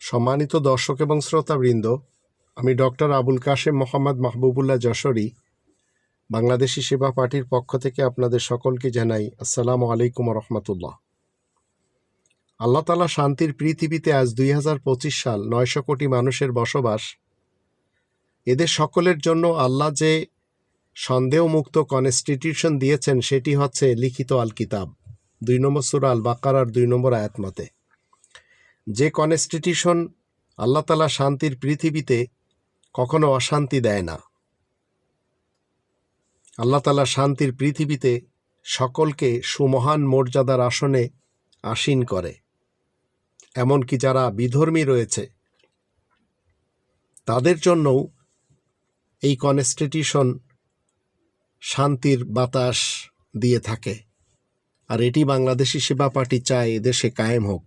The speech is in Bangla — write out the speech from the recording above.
সম্মানিত দর্শক এবং শ্রোতাবৃন্দ, আমি ডক্টর আবুল কাশেম মোহাম্মদ মাহবুবুল্লাহ যশোরী বাংলাদেশি সেবা পার্টির পক্ষ থেকে আপনাদের সকলকে জানাই আসসালামু আলাইকুম রহমতুল্লাহ। আল্লাহ তাআলা শান্তির পৃথিবীতে আজ 2025 সাল 900 কোটি মানুষের বসবাস। এদের সকলের জন্য আল্লাহ যে সন্দেহমুক্ত কনস্টিটিউশন দিয়েছেন সেটি হচ্ছে লিখিত আল কিতাব, 2 নম্বর সূরা আল বাকারার 2 নম্বর আয়াত মতে। যে কনস্টিটিউশন আল্লাহ তাআলা শান্তির পৃথিবীতে কখনো অশান্তি দেয় না। আল্লাহ তাআলা শান্তির পৃথিবীতে সকলকে সুমহান মর্যাদার আসনে আসীন করে, এমনকি যারা বিধর্মী রয়েছে তাদের জন্যও এই কনস্টিটিউশন শান্তির বাতাস দিয়ে থাকে। আর এটি বাংলাদেশি সেবা পার্টি চায় এদেশে কায়েম হোক।